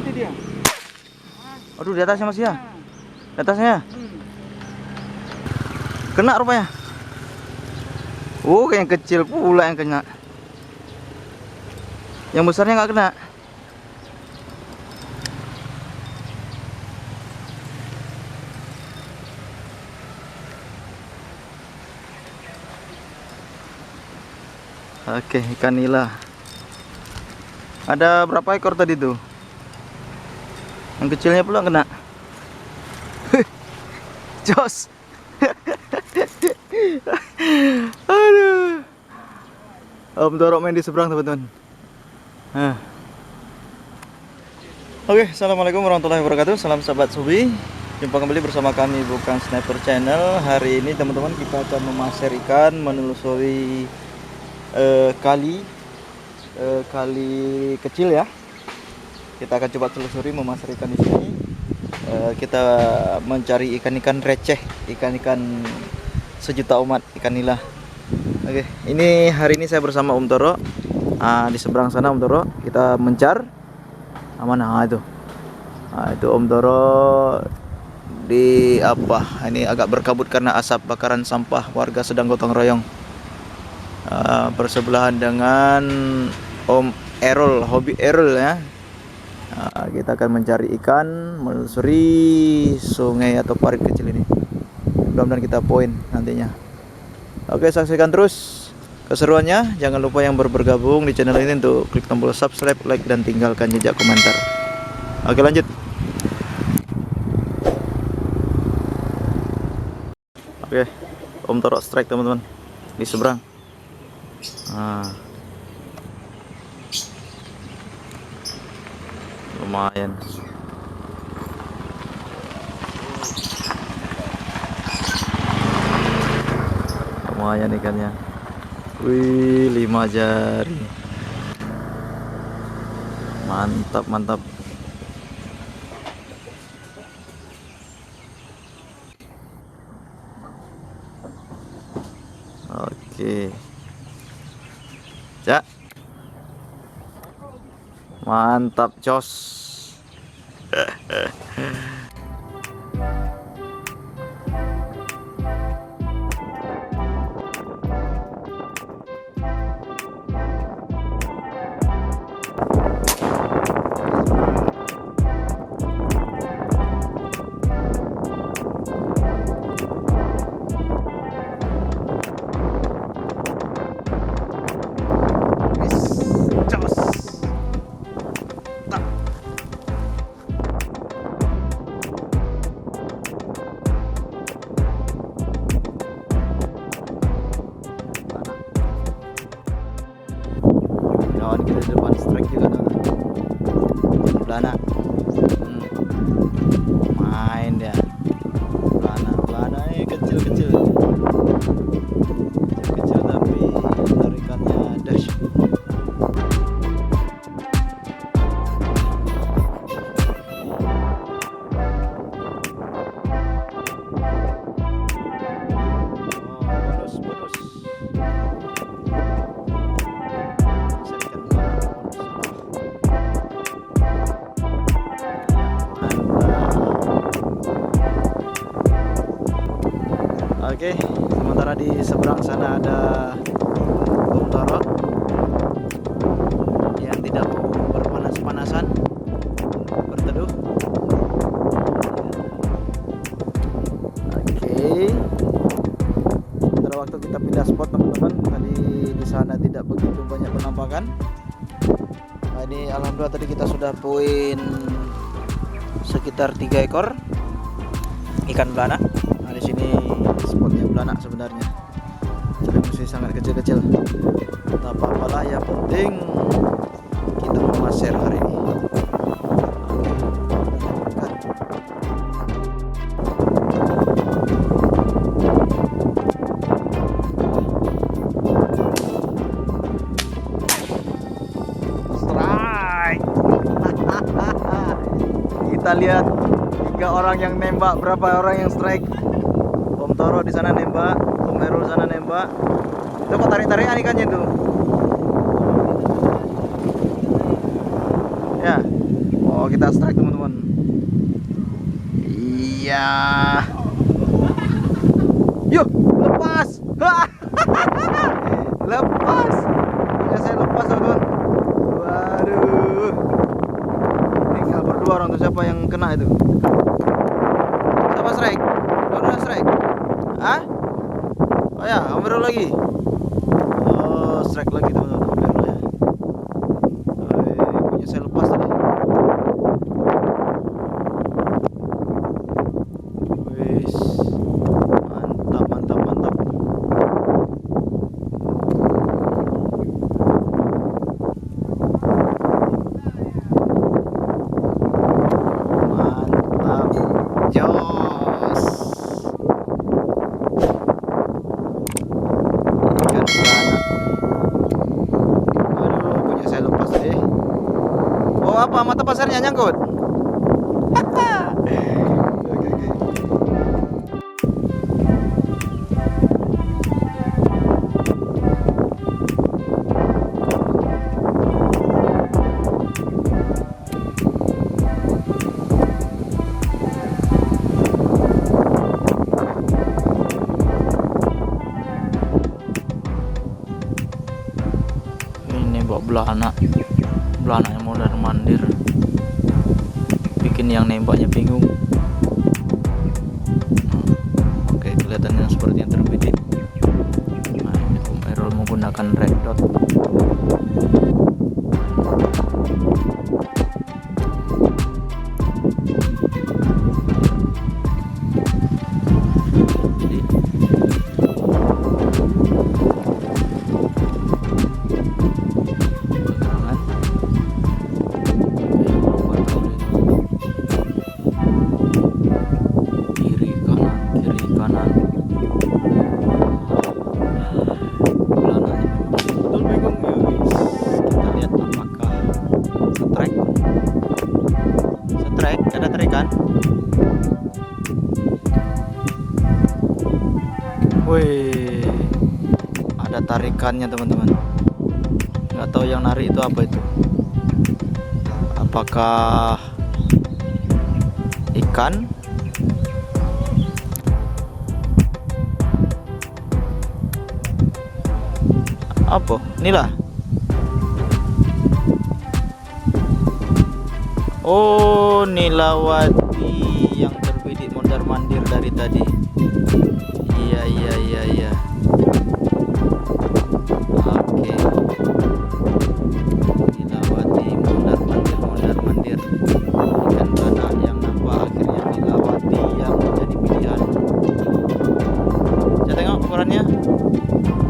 berhenti dia. Aduh, di atasnya Mas ya. Di atasnya. Kena rupanya. Oh, kayak yang kecil pula yang kena. Yang besarnya nggak kena. Oke, ikan nila. Ada berapa ekor tadi tuh? Yang kecilnya pula kena. Jos. Aduh. Om Toro main di seberang, teman-teman. Oke, assalamualaikum warahmatullahi wabarakatuh. Salam sahabat Subi. Jumpa kembali bersama kami Bukan Sniper Channel. Hari ini teman-teman kita akan memasir ikan, menelusuri kali kecil ya. Kita akan coba telusuri memasir ikan di sini. Kita mencari ikan-ikan receh, ikan-ikan sejuta umat, ikan nila. Oke, ini hari ini saya bersama Om Toro. Di seberang sana Om Toro, kita mencar. Mana itu? Itu Om Toro di apa? Ini agak berkabut karena asap bakaran sampah warga sedang gotong royong. Bersebelahan dengan Om Errol, hobi Errol ya. Kita akan mencari ikan, menelusuri sungai atau parit kecil ini. Mudah-mudahan kita poin nantinya. Oke, saksikan terus keseruannya. Jangan lupa yang baru bergabung di channel ini untuk klik tombol subscribe, like, dan tinggalkan jejak komentar. Oke, lanjut. Oke, Om Toro strike teman-teman di seberang. Lumayan. Lumayan ikannya. Wih, 5 jari. Mantap, mantap. Oke. Ya. Mantap, cos. Kawan kita di depan strike juga belana. Main dia belana ini kecil tapi tarikannya dash. Bonus. Oke, sementara di seberang sana ada Om Toro yang tidak mau berpanas-panasan, berteduh. Oke, sementara waktu kita pindah spot teman-teman, tadi di sana tidak begitu banyak penampakan. Nah, ini alhamdulillah tadi kita sudah poin sekitar 3 ekor ikan belana. Nah, di sini spotnya belanak sebenarnya, jadi masih sangat kecil-kecil. Tak apa-apalah, yang penting kita memasir hari ini. Strike. Kita lihat 3 orang yang nembak, berapa orang yang strike. Om Toro di sana nembak, Om Errol sana nembak. Itu kok tarik-tarikan ikannya tuh. Ya. Oh, kita kita strike teman-teman. Iya. Yuk, lepas. Lepas. Ya saya lepas teman-teman. Waduh. Tinggal berdua orang tuh, siapa yang kena itu? Siapa strike? Udah strike. Hah? Oh ya, Omero lagi. Oh, strike lagi teman-teman. Omero ya. Punya saya lepas tadi. Wis. Mantap, mantap, mantap. Mantap. Jos. Ikan belanak. Aduh, punya saya lepas tadi. Oh, apa mata pasarnya nyangkut? Oke, oke. Ini bawa belanak. Belanaknya mondar mandir, bikin yang nembaknya bingung. Oke, kelihatannya seperti yang terbitin. Nah, ini Om Errol menggunakan red dot. Ada tarikan. Wih, ada tarikannya teman-teman. Nggak tahu yang narik itu apa itu. Apakah ikan? Apa? Inilah. Oh, nilawati yang terbidik mondar mandir dari tadi. Iya, iya, iya, iya. Oke. Nilawati mondar mandir. Ikan belanak yang nampak akhirnya nilawati yang menjadi pilihan. Saya tengok ukurannya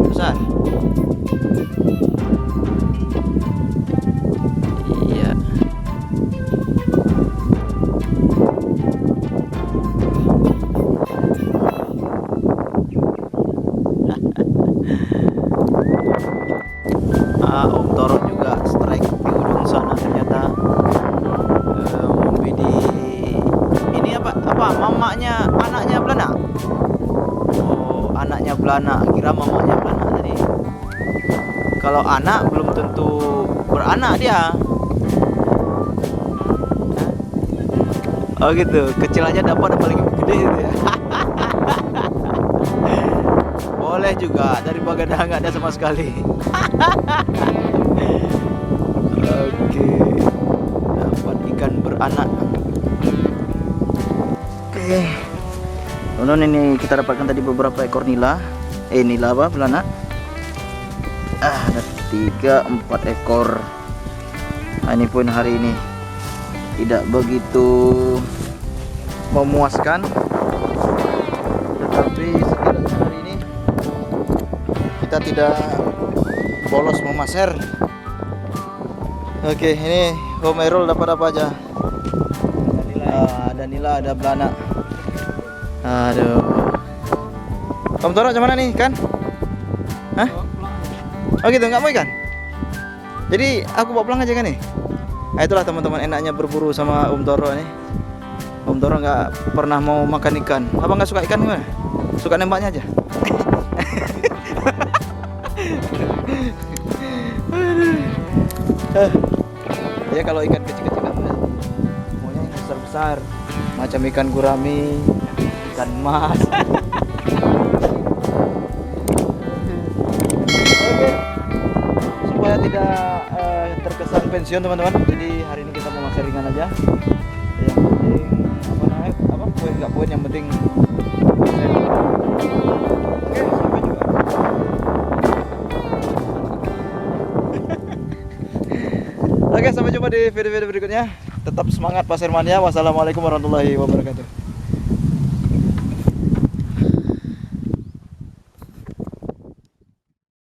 besar. Iya. Om Toro juga strike di ujung sana ternyata. Ini apa mamanya anaknya belanak. Oh, anaknya belanak, kira mamanya belanak tadi. Kalau anak belum tentu beranak dia. Oh gitu, kecil aja dapat apalagi gede gitu ya. Boleh juga, dari Bagada nggak ada sama sekali. Oke, dapat ikan beranak. Oke, teman-teman, ini kita dapatkan tadi beberapa ekor nila. Nila apa? Belanak. Ada 3-4 ekor. Nah, ini pun hari ini tidak begitu memuaskan, tetapi setidaknya hari ini kita tidak bolos memaser. Oke, ini Om Errol dapat apa aja? Ada nila, ada belanak. Aduh. Om Toro cuman nih kan? Hah? Oh gitu, nggak mau ikan? Jadi aku bawa pulang aja kan nih? Nah, itulah teman-teman enaknya berburu sama Om Toro nih. Om Toro nggak pernah mau makan ikan. Abang nggak suka ikan gimana? Suka nembaknya aja. Ya kalau ikan kecil-kecil kan besar macam ikan gurami, ikan mas. Oke, supaya tidak terkesan pensiun teman-teman, jadi hari ini kita memasak ringan aja. Yang penting apa namanya, apa poin nggak poin, yang penting konten. Oke, sampai jumpa. Oke, sampai jumpa di video-video berikutnya. Tetap semangat Pasir Mania. Wassalamualaikum warahmatullahi wabarakatuh.